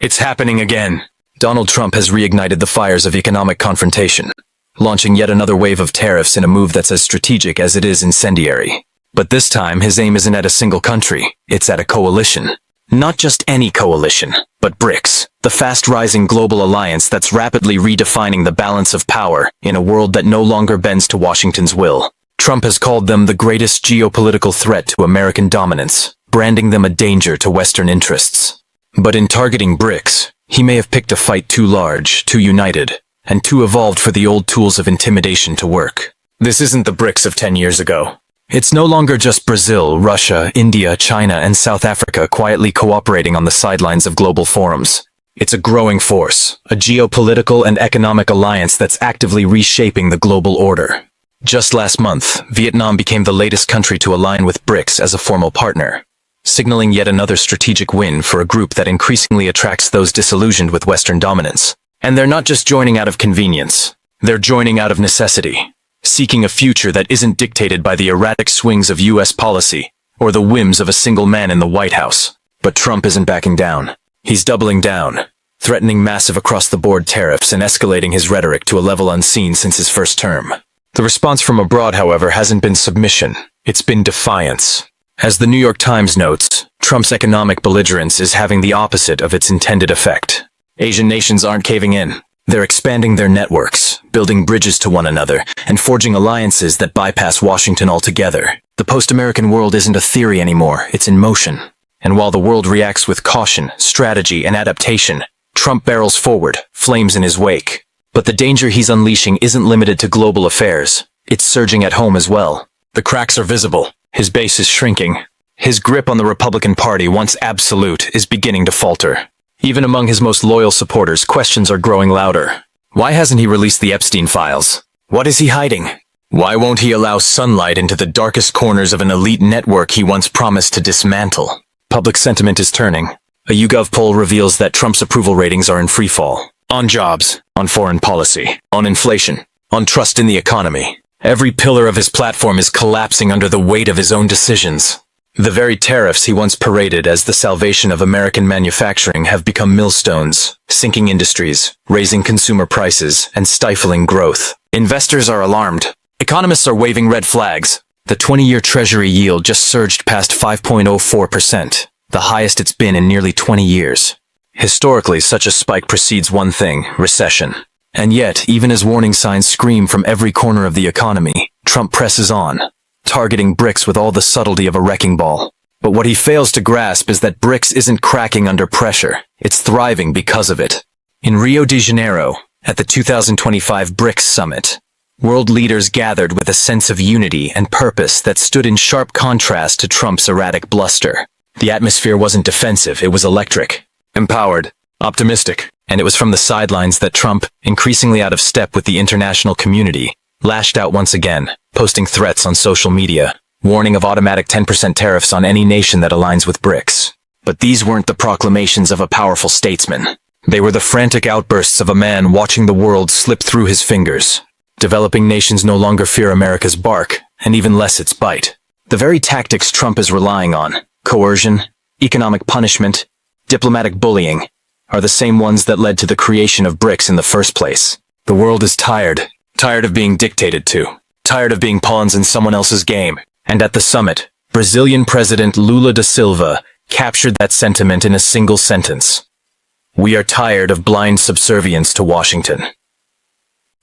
It's happening again. Donald Trump has reignited the fires of economic confrontation, launching yet another wave of tariffs in a move that's as strategic as it is incendiary. But this time, his aim isn't at a single country, it's at a coalition. Not just any coalition, but BRICS, the fast-rising global alliance that's rapidly redefining the balance of power in a world that no longer bends to Washington's will. Trump has called them the greatest geopolitical threat to American dominance, branding them a danger to Western interests. But in targeting BRICS, he may have picked a fight too large, too united, and too evolved for the old tools of intimidation to work. This isn't the BRICS of 10 years ago. It's no longer just Brazil, Russia, India, China, and South Africa quietly cooperating on the sidelines of global forums. It's a growing force, a geopolitical and economic alliance that's actively reshaping the global order. Just last month, Vietnam became the latest country to align with BRICS as a formal partner, signaling yet another strategic win for a group that increasingly attracts those disillusioned with Western dominance. And they're not just joining out of convenience. They're joining out of necessity, seeking a future that isn't dictated by the erratic swings of U.S. policy or the whims of a single man in the White House. But Trump isn't backing down. He's doubling down, threatening massive across-the-board tariffs and escalating his rhetoric to a level unseen since his first term. The response from abroad, however, hasn't been submission. It's been defiance. As the New York Times notes, Trump's economic belligerence is having the opposite of its intended effect. Asian nations aren't caving in. They're expanding their networks, building bridges to one another, and forging alliances that bypass Washington altogether. The post-American world isn't a theory anymore, it's in motion. And while the world reacts with caution, strategy, and adaptation, Trump barrels forward, flames in his wake. But the danger he's unleashing isn't limited to global affairs. It's surging at home as well. The cracks are visible. His base is shrinking. His grip on the Republican Party, once absolute, is beginning to falter. Even among his most loyal supporters, questions are growing louder. Why hasn't he released the Epstein files? What is he hiding? Why won't he allow sunlight into the darkest corners of an elite network he once promised to dismantle? Public sentiment is turning. A YouGov poll reveals that Trump's approval ratings are in freefall. On jobs, on foreign policy, on inflation, on trust in the economy. Every pillar of his platform is collapsing under the weight of his own decisions. The very tariffs he once paraded as the salvation of American manufacturing have become millstones, sinking industries, raising consumer prices, and stifling growth. Investors are alarmed. Economists are waving red flags. The 20-year Treasury yield just surged past 5.04%, the highest it's been in nearly 20 years. Historically, such a spike precedes one thing: recession. And yet, even as warning signs scream from every corner of the economy, Trump presses on, targeting BRICS with all the subtlety of a wrecking ball. But what he fails to grasp is that BRICS isn't cracking under pressure, it's thriving because of it. In Rio de Janeiro, at the 2025 BRICS Summit, world leaders gathered with a sense of unity and purpose that stood in sharp contrast to Trump's erratic bluster. The atmosphere wasn't defensive, it was electric, empowered, optimistic. And it was from the sidelines that Trump, increasingly out of step with the international community, lashed out once again, posting threats on social media, warning of automatic 10% tariffs on any nation that aligns with BRICS. But these weren't the proclamations of a powerful statesman. They were the frantic outbursts of a man watching the world slip through his fingers. Developing nations no longer fear America's bark, and even less its bite. The very tactics Trump is relying on, coercion, economic punishment, diplomatic bullying, are the same ones that led to the creation of BRICS in the first place. The world is tired of being dictated to, tired of being pawns in someone else's game. And at the summit, Brazilian President Lula da Silva captured that sentiment in a single sentence. We are tired of blind subservience to Washington.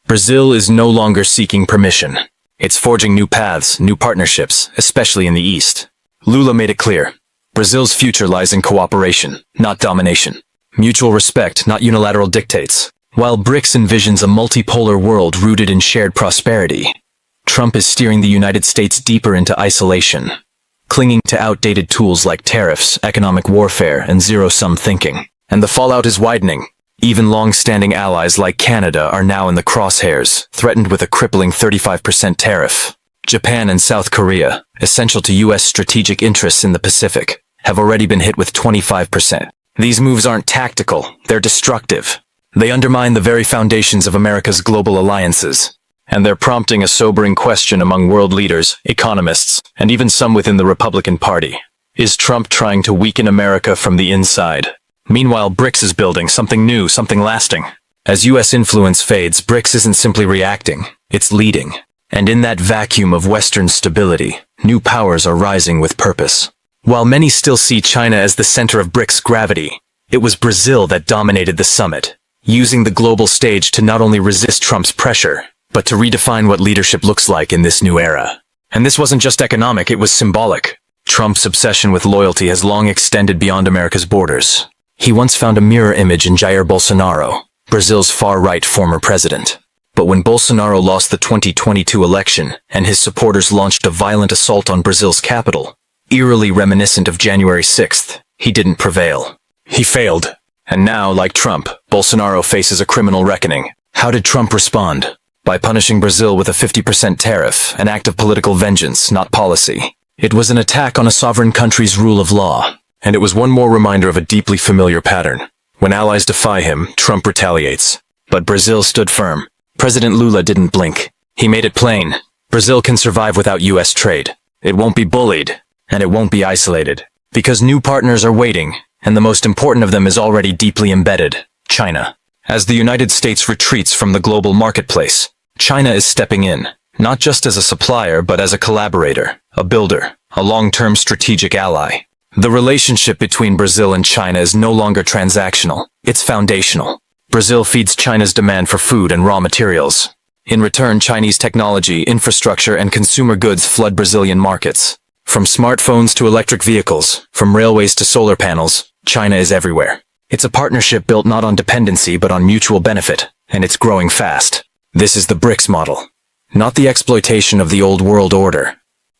Brazil is no longer seeking permission. It's forging new paths, new partnerships, especially in the East. Lula made it clear. Brazil's future lies in cooperation, not domination. Mutual respect, not unilateral dictates. While BRICS envisions a multipolar world rooted in shared prosperity, Trump is steering the United States deeper into isolation, clinging to outdated tools like tariffs, economic warfare, and zero-sum thinking. And the fallout is widening. Even long-standing allies like Canada are now in the crosshairs, threatened with a crippling 35% tariff. Japan and South Korea, essential to U.S. strategic interests in the Pacific, have already been hit with 25%. These moves aren't tactical, they're destructive. They undermine the very foundations of America's global alliances. And they're prompting a sobering question among world leaders, economists, and even some within the Republican Party. Is Trump trying to weaken America from the inside? Meanwhile, BRICS is building something new, something lasting. As US influence fades, BRICS isn't simply reacting, it's leading. And in that vacuum of Western stability, new powers are rising with purpose. While many still see China as the center of BRICS gravity, it was Brazil that dominated the summit, using the global stage to not only resist Trump's pressure, but to redefine what leadership looks like in this new era. And this wasn't just economic, it was symbolic. Trump's obsession with loyalty has long extended beyond America's borders. He once found a mirror image in Jair Bolsonaro, Brazil's far-right former president. But when Bolsonaro lost the 2022 election and his supporters launched a violent assault on Brazil's capital, eerily reminiscent of January 6th, he didn't prevail. He failed. And now, like Trump, Bolsonaro faces a criminal reckoning. How did Trump respond? By punishing Brazil with a 50% tariff, an act of political vengeance, not policy. It was an attack on a sovereign country's rule of law. And it was one more reminder of a deeply familiar pattern. When allies defy him, Trump retaliates. But Brazil stood firm. President Lula didn't blink. He made it plain. Brazil can survive without US trade. It won't be bullied, and it won't be isolated. Because new partners are waiting, and the most important of them is already deeply embedded, China. As the United States retreats from the global marketplace, China is stepping in, not just as a supplier but as a collaborator, a builder, a long-term strategic ally. The relationship between Brazil and China is no longer transactional, it's foundational. Brazil feeds China's demand for food and raw materials. In return, Chinese technology, infrastructure, and consumer goods flood Brazilian markets. From smartphones to electric vehicles, from railways to solar panels, China is everywhere. It's a partnership built not on dependency but on mutual benefit, and it's growing fast. This is the BRICS model. Not the exploitation of the old world order,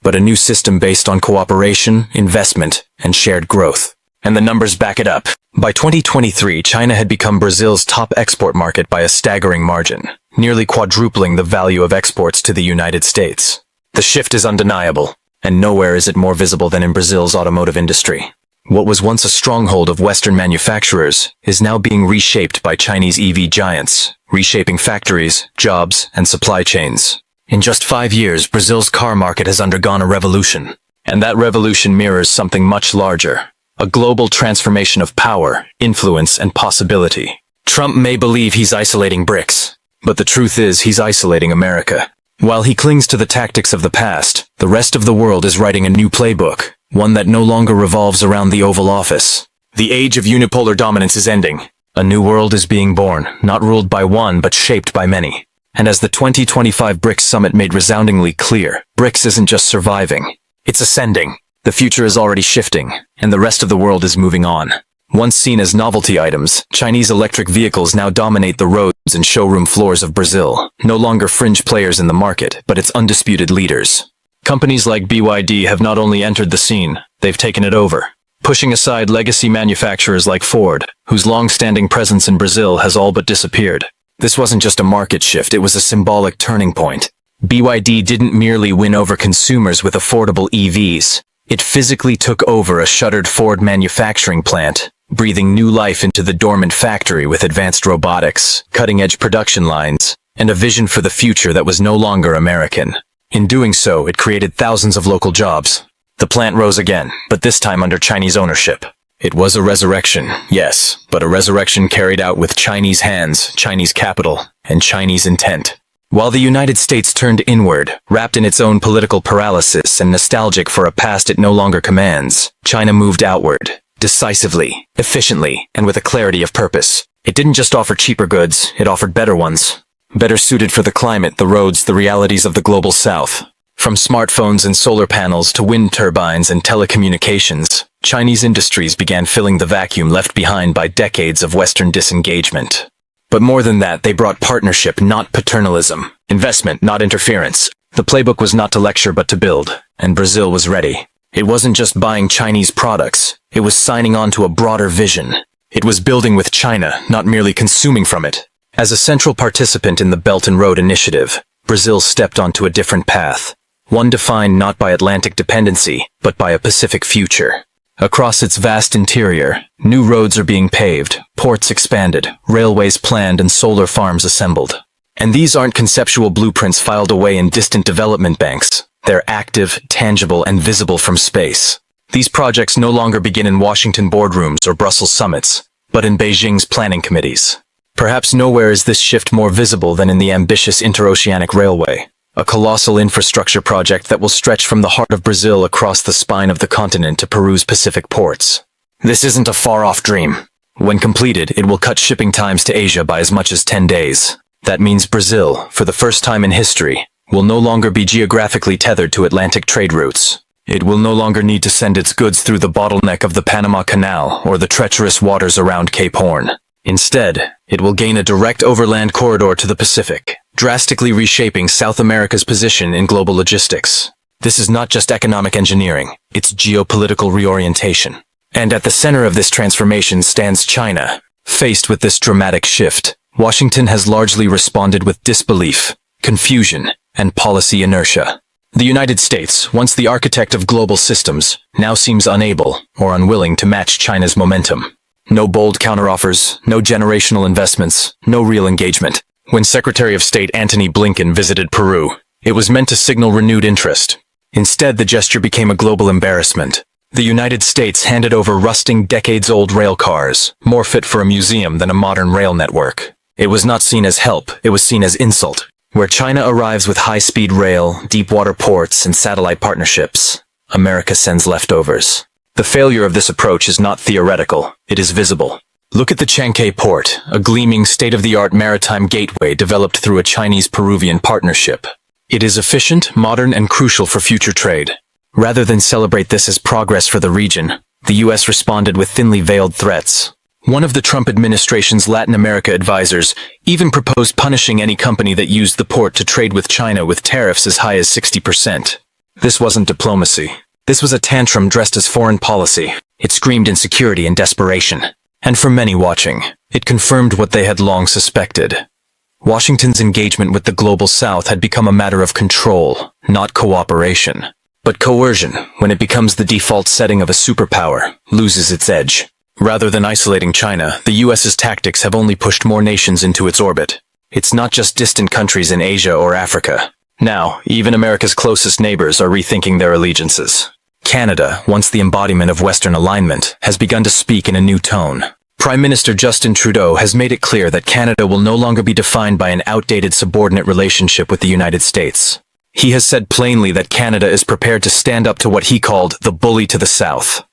but a new system based on cooperation, investment, and shared growth. And the numbers back it up. By 2023, China had become Brazil's top export market by a staggering margin, nearly quadrupling the value of exports to the United States. The shift is undeniable, and nowhere is it more visible than in Brazil's automotive industry. What was once a stronghold of Western manufacturers is now being reshaped by Chinese EV giants, reshaping factories, jobs, and supply chains. In just 5 years, Brazil's car market has undergone a revolution. And that revolution mirrors something much larger. A global transformation of power, influence, and possibility. Trump may believe he's isolating BRICS, but the truth is he's isolating America. While he clings to the tactics of the past, the rest of the world is writing a new playbook, one that no longer revolves around the Oval Office. The age of unipolar dominance is ending. A new world is being born, not ruled by one but shaped by many. And as the 2025 BRICS summit made resoundingly clear, BRICS isn't just surviving, it's ascending. The future is already shifting, and the rest of the world is moving on. Once seen as novelty items, Chinese electric vehicles now dominate the roads and showroom floors of Brazil, no longer fringe players in the market, but its undisputed leaders. Companies like BYD have not only entered the scene, they've taken it over, pushing aside legacy manufacturers like Ford, whose long-standing presence in Brazil has all but disappeared. This wasn't just a market shift, it was a symbolic turning point. BYD didn't merely win over consumers with affordable EVs. It physically took over a shuttered Ford manufacturing plant, breathing new life into the dormant factory with advanced robotics, cutting-edge production lines, and a vision for the future that was no longer American. In doing so, it created thousands of local jobs. The plant rose again, but this time under Chinese ownership. It was a resurrection, yes, but a resurrection carried out with Chinese hands, Chinese capital, and Chinese intent. While the United States turned inward, wrapped in its own political paralysis and nostalgic for a past it no longer commands, China moved outward, decisively, efficiently, and with a clarity of purpose. It didn't just offer cheaper goods, it offered better ones. Better suited for the climate, the roads, the realities of the global south. From smartphones and solar panels to wind turbines and telecommunications, Chinese industries began filling the vacuum left behind by decades of Western disengagement. But more than that, they brought partnership, not paternalism. Investment, not interference. The playbook was not to lecture but to build, and Brazil was ready. It wasn't just buying Chinese products, it was signing on to a broader vision. It was building with China, not merely consuming from it. As a central participant in the Belt and Road Initiative, Brazil stepped onto a different path. One defined not by Atlantic dependency, but by a Pacific future. Across its vast interior, new roads are being paved, ports expanded, railways planned, and solar farms assembled. And these aren't conceptual blueprints filed away in distant development banks. They're active, tangible, and visible from space. These projects no longer begin in Washington boardrooms or Brussels summits. but in Beijing's planning committees. Perhaps nowhere is this shift more visible than in the ambitious interoceanic railway, a colossal infrastructure project that will stretch from the heart of Brazil across the spine of the continent to Peru's Pacific ports. This isn't a far-off dream. When completed, it will cut shipping times to Asia by as much as 10 days. That means Brazil, for the first time in history, will no longer be geographically tethered to Atlantic trade routes. It will no longer need to send its goods through the bottleneck of the Panama Canal or the treacherous waters around Cape Horn. Instead, it will gain a direct overland corridor to the Pacific, drastically reshaping South America's position in global logistics. This is not just economic engineering, it's geopolitical reorientation. And at the center of this transformation stands China. Faced with this dramatic shift, Washington has largely responded with disbelief, confusion, and policy inertia. The United States, once the architect of global systems, now seems unable or unwilling to match China's momentum. No bold counteroffers, no generational investments, no real engagement. When Secretary of State Antony Blinken visited Peru, it was meant to signal renewed interest. Instead, the gesture became a global embarrassment. The United States handed over rusting, decades-old rail cars, more fit for a museum than a modern rail network. It was not seen as help, it was seen as insult. Where China arrives with high-speed rail, deep-water ports, and satellite partnerships, America sends leftovers. The failure of this approach is not theoretical, it is visible. Look at the Chancay port, a gleaming state-of-the-art maritime gateway developed through a Chinese-Peruvian partnership. It is efficient, modern, and crucial for future trade. Rather than celebrate this as progress for the region, the U.S. responded with thinly veiled threats. One of the Trump administration's Latin America advisors even proposed punishing any company that used the port to trade with China with tariffs as high as 60%. This wasn't diplomacy. This was a tantrum dressed as foreign policy. It screamed insecurity and desperation. And for many watching, it confirmed what they had long suspected. Washington's engagement with the global South had become a matter of control, not cooperation. But coercion, when it becomes the default setting of a superpower, loses its edge. Rather than isolating China, the U.S.'s tactics have only pushed more nations into its orbit. It's not just distant countries in Asia or Africa. Now, even America's closest neighbors are rethinking their allegiances. Canada, once the embodiment of Western alignment, has begun to speak in a new tone. Prime Minister Justin Trudeau has made it clear that Canada will no longer be defined by an outdated subordinate relationship with the United States. He has said plainly that Canada is prepared to stand up to what he called the bully to the south.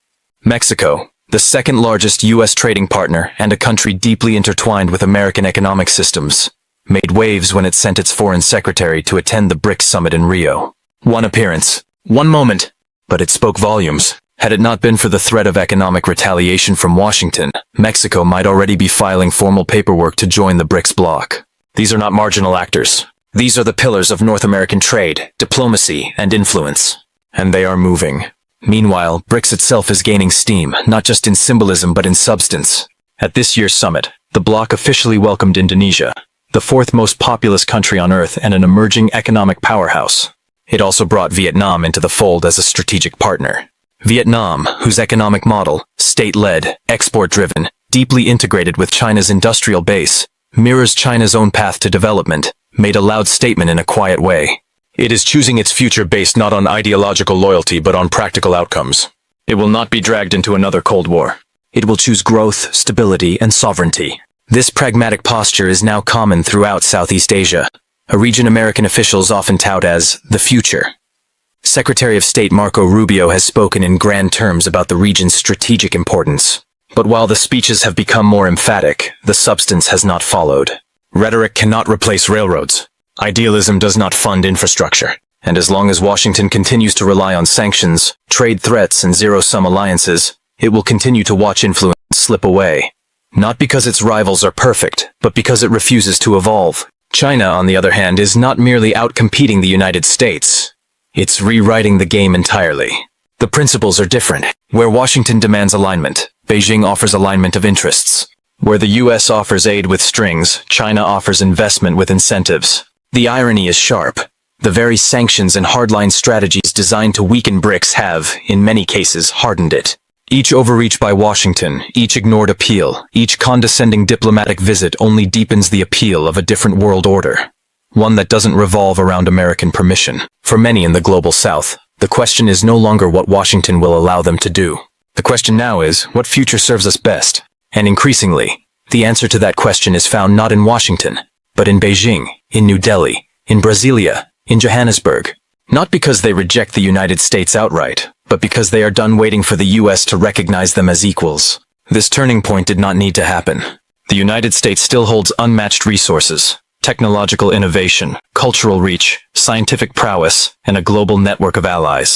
Mexico, the second largest U.S. trading partner and a country deeply intertwined with American economic systems, made waves when it sent its foreign secretary to attend the BRICS summit in Rio. One appearance, one moment, but it spoke volumes. Had it not been for the threat of economic retaliation from Washington, Mexico might already be filing formal paperwork to join the BRICS bloc. These are not marginal actors. These are the pillars of North American trade, diplomacy, and influence. And they are moving. Meanwhile, BRICS itself is gaining steam, not just in symbolism but in substance. At this year's summit, the bloc officially welcomed Indonesia, the fourth most populous country on Earth and an emerging economic powerhouse. It also brought Vietnam into the fold as a strategic partner. Vietnam, whose economic model, state-led, export-driven, deeply integrated with China's industrial base, mirrors China's own path to development, made a loud statement in a quiet way. It is choosing its future based not on ideological loyalty but on practical outcomes. It will not be dragged into another Cold War. It will choose growth, stability, and sovereignty. This pragmatic posture is now common throughout Southeast Asia, a region American officials often tout as the future. Secretary of State Marco Rubio has spoken in grand terms about the region's strategic importance. But while the speeches have become more emphatic, the substance has not followed. Rhetoric cannot replace railroads. Idealism does not fund infrastructure. And as long as Washington continues to rely on sanctions, trade threats, and zero-sum alliances, it will continue to watch influence slip away. Not because its rivals are perfect, but because it refuses to evolve. China, on the other hand, is not merely outcompeting the United States. It's rewriting the game entirely. The principles are different. Where Washington demands alignment, Beijing offers alignment of interests. Where the U.S. offers aid with strings, China offers investment with incentives. The irony is sharp. The very sanctions and hardline strategies designed to weaken BRICS have, in many cases, hardened it. Each overreach by Washington, each ignored appeal, each condescending diplomatic visit only deepens the appeal of a different world order. One that doesn't revolve around American permission. For many in the global South, the question is no longer what Washington will allow them to do. The question now is, what future serves us best? And increasingly, the answer to that question is found not in Washington, but in Beijing, in New Delhi, in Brasilia, in Johannesburg. Not because they reject the United States outright, but because they are done waiting for the US to recognize them as equals. This turning point did not need to happen. The United States still holds unmatched resources, technological innovation, cultural reach, scientific prowess, and a global network of allies.